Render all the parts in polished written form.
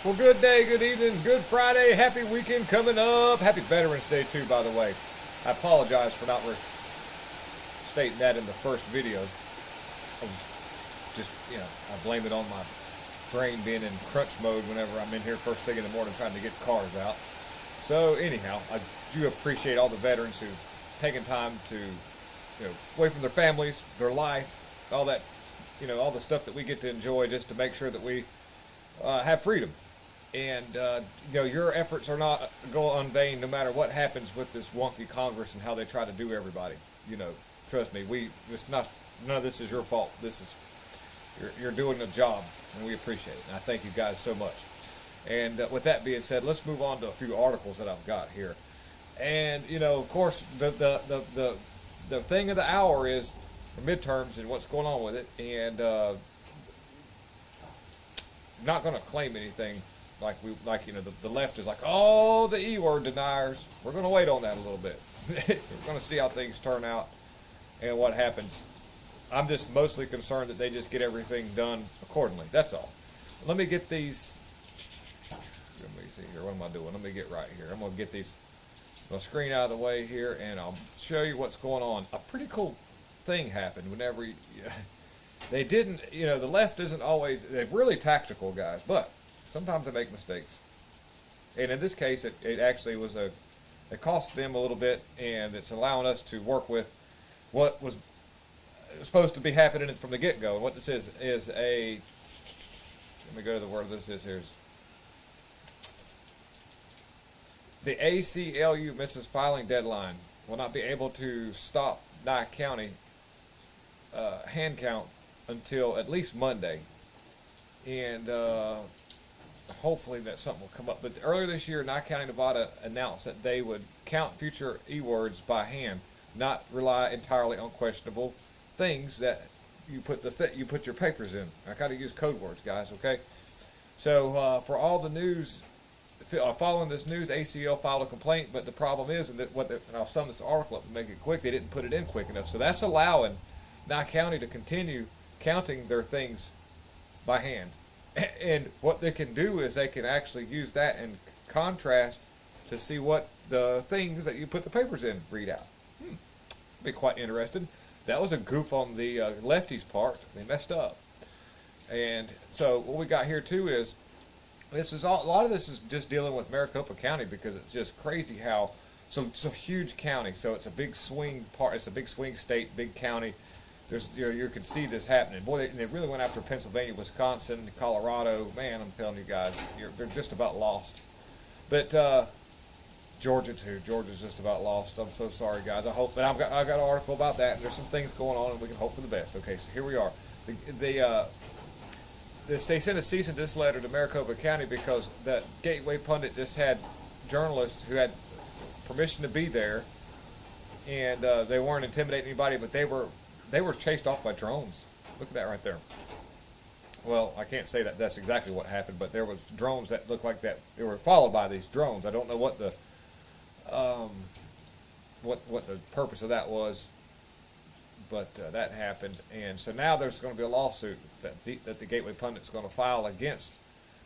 Well, good day, good evening, good Friday, happy weekend coming up. Happy Veterans Day, too, by the way. I apologize for not stating that in the first video. I was I blame it on my brain being in crunch mode whenever I'm in here first thing in the morning trying to get cars out. So, anyhow, I do appreciate all the veterans who've taken time to, away from their families, their life, all that, all the stuff that we get to enjoy just to make sure that we have freedom. And your efforts are not go unvain no matter what happens with this wonky Congress and how they try to do everybody. Trust me, none of this is your fault. This is you're doing a job, and we appreciate it. And I thank you guys so much. And with that being said, let's move on to a few articles that I've got here. And of course, the thing of the hour is the midterms and what's going on with it. And not going to claim anything. The left is like, oh, the E-word deniers. We're going to wait on that a little bit. We're going to see how things turn out and what happens. I'm just mostly concerned that they just get everything done accordingly. That's all. Let me get these. Let me see here. What am I doing? Let me get right here. I'm going to get my screen out of the way here, and I'll show you what's going on. A pretty cool thing happened whenever they didn't, the left isn't always, they're really tactical guys, but sometimes they make mistakes. And in this case, it actually it cost them a little bit, and it's allowing us to work with what was supposed to be happening from the get-go. And what this is let me go to the word this is here. The ACLU misses filing deadline. Will not be able to stop Nye County hand count until at least Monday. And hopefully that something will come up. But earlier this year, Nye County, Nevada announced that they would count future E-words by hand, not rely entirely on questionable things that you put your papers in. I got to use code words, guys, okay? So for all the news, following this news, ACL filed a complaint, but the problem is, and I'll sum this article up and make it quick, they didn't put it in quick enough. So that's allowing Nye County to continue counting their things by hand. And what they can do is they can actually use that in contrast to see what the things that you put the papers in read out. It's going to be quite interesting. That was a goof on the lefties' part. They messed up. And so what we got here too is a lot of this is just dealing with Maricopa County, because it's just crazy how it's a huge county. So it's a big swing part. It's a big swing state, big county. There's you can see this happening. Boy, they really went after Pennsylvania, Wisconsin, Colorado. Man, I'm telling you guys, they're just about lost. But Georgia too. Georgia's just about lost. I'm so sorry, guys. I hope, but I got an article about that, and there's some things going on, and we can hope for the best. Okay, so here we are. They sent a cease and desist letter to Maricopa County because that Gateway Pundit just had journalists who had permission to be there, and they weren't intimidating anybody, but they were chased off by drones. Look at that right there. Well, I can't say that that's exactly what happened, but there was drones that looked like that. They were followed by these drones. I don't know what the purpose of that was, but that happened. And so now there's going to be a lawsuit that the Gateway Pundit's going to file against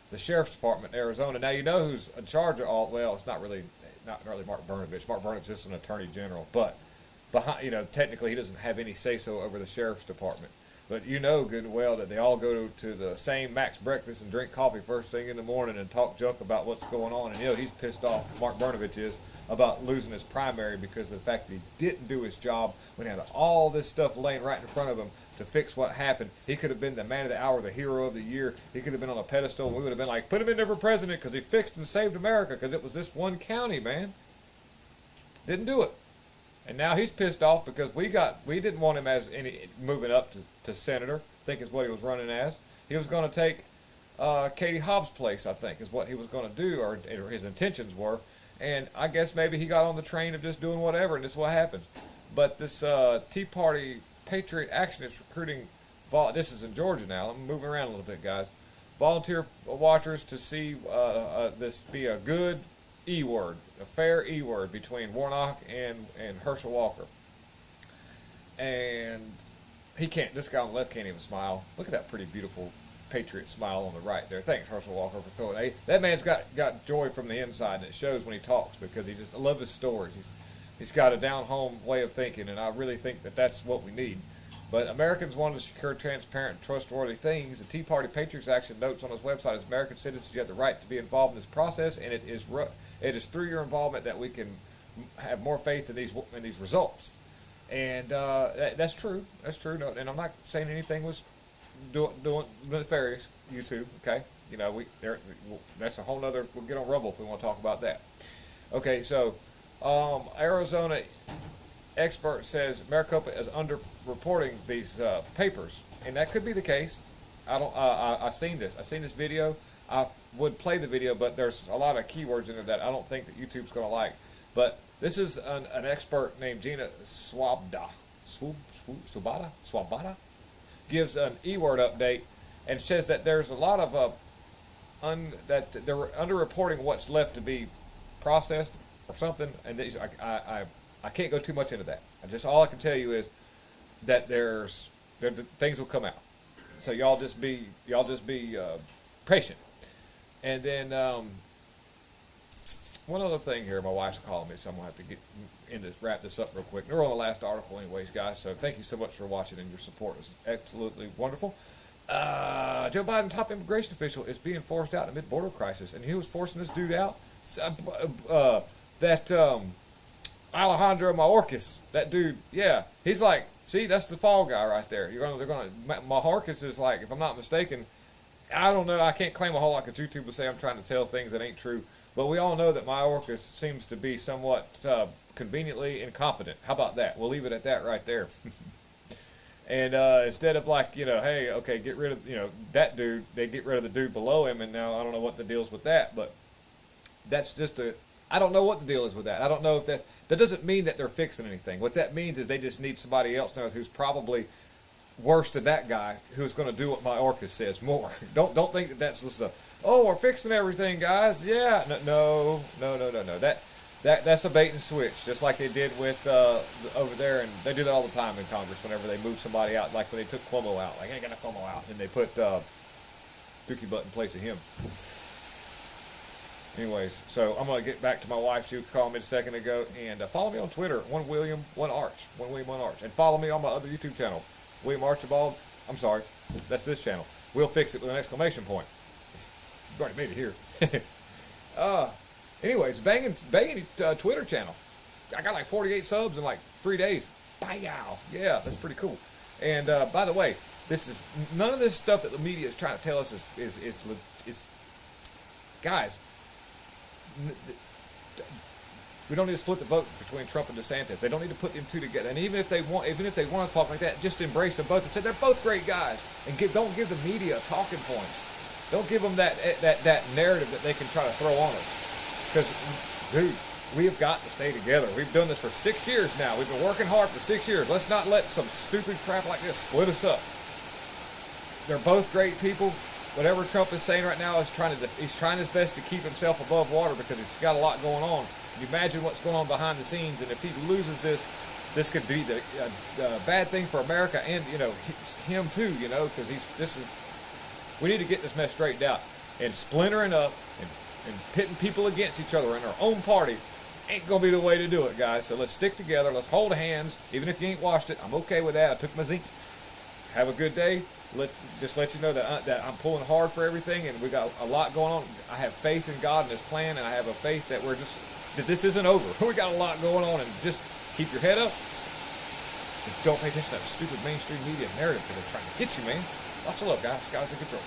the Sheriff's Department in Arizona. Now you know who's in charge of all. Well, it's not really Mark Brnovich. Mark Brnovich is just an attorney general, but technically he doesn't have any say-so over the Sheriff's Department. But you know good and well that they all go to the same Max breakfast and drink coffee first thing in the morning and talk junk about what's going on. And he's pissed off, Mark Brnovich is, about losing his primary because of the fact that he didn't do his job when he had all this stuff laying right in front of him to fix what happened. He could have been the man of the hour, the hero of the year. He could have been on a pedestal, and we would have been like, put him in there for president because he fixed and saved America, because it was this one county, man. Didn't do it. And now he's pissed off because we didn't want him as moving up to senator, I think is what he was running as. He was going to take Katie Hobbs' place, I think, is what he was going to do, or his intentions were. And I guess maybe he got on the train of just doing whatever, and this is what happens. But this Tea Party Patriot Action is recruiting, this is in Georgia now, I'm moving around a little bit, guys, volunteer watchers to see this be a good E-word, a fair E-word between Warnock and Herschel Walker. And this guy on the left can't even smile. Look at that pretty beautiful patriot smile on the right there. Thanks, Herschel Walker, for throwing it. That man's got joy from the inside, and it shows when he talks because I love his stories. He's got a down-home way of thinking, and I really think that that's what we need. But Americans want to secure transparent and trustworthy things. The Tea Party Patriots Action notes on his website, as American citizens, you have the right to be involved in this process, and it is through your involvement that we can have more faith in these results. And that's true. That's true. No, and I'm not saying anything was doing nefarious. YouTube, okay? You know, that's a whole nother. We'll get on Rumble if we want to talk about that. Okay, so Arizona expert says Maricopa is underreporting these papers, and that could be the case. I've seen this. I've seen this video. I would play the video, but there's a lot of keywords in it that I don't think that YouTube's going to like. But this is an expert named Gina Swabada gives an E-word update and says that there's a lot of that they're underreporting what's left to be processed or something, and I can't go too much into that. All I can tell you is that things will come out. So y'all just be patient. And then one other thing here, my wife's calling me, so I'm gonna have to wrap this up real quick. We're on the last article, anyways, guys. So thank you so much for watching, and your support is absolutely wonderful. Joe Biden, top immigration official, is being forced out amid border crisis, and who was forcing this dude out? Alejandro Mayorkas, that dude, yeah, he's like, see, that's the fall guy right there. Mayorkas is like, if I'm not mistaken, I don't know, I can't claim a whole lot because YouTube will say I'm trying to tell things that ain't true, but we all know that Mayorkas seems to be somewhat conveniently incompetent. How about that? We'll leave it at that right there. And instead of like, hey, okay, get rid of, that dude, they get rid of the dude below him, and now I don't know what the deal's with that, but that's just I don't know what the deal is with that. I don't know if that doesn't mean that they're fixing anything. What that means is they just need somebody else now who's probably worse than that guy, who's going to do what Mayorkas says more. Don't think that that's just we're fixing everything, guys. Yeah, no. That's a bait and switch, just like they did with over there, and they do that all the time in Congress whenever they move somebody out, like when they took Cuomo out, like, ain't got Cuomo out, and they put Dookie Butt in place of him. Anyways, so I'm going to get back to my wife. She called me a second ago. And follow me on Twitter, One William, One Arch. And follow me on my other YouTube channel, William Archibald. I'm sorry, that's this channel. We'll fix it with an exclamation point. You've already made it here. Anyways, banging Twitter channel. I got like 48 subs in like 3 days. Bye-yow. Yeah, that's pretty cool. And by the way, none of this stuff that the media is trying to tell us is guys, we don't need to split the vote between Trump and DeSantis. They don't need to put them two together. And even if they want to talk like that, just embrace them both and say they're both great guys. And don't give the media talking points. Don't give them that narrative that they can try to throw on us. Because, dude, we have got to stay together. We've done this for 6 years now. We've been working hard for 6 years. Let's not let some stupid crap like this split us up. They're both great people. Whatever Trump is saying right now he's trying his best to keep himself above water because he's got a lot going on. Can you imagine what's going on behind the scenes? And if he loses this could be the bad thing for America and him too. Because we need to get this mess straightened out. And splintering up and pitting people against each other in our own party ain't gonna be the way to do it, guys. So let's stick together. Let's hold hands. Even if you ain't washed it, I'm okay with that. I took my zinc. Have a good day. Just let you know that I'm pulling hard for everything, and we got a lot going on. I have faith in God and His plan, and I have a faith that this isn't over. We got a lot going on, and just keep your head up. And don't pay attention to that stupid mainstream media narrative that they're trying to get you, man. Lots of love, guys. Guys in control.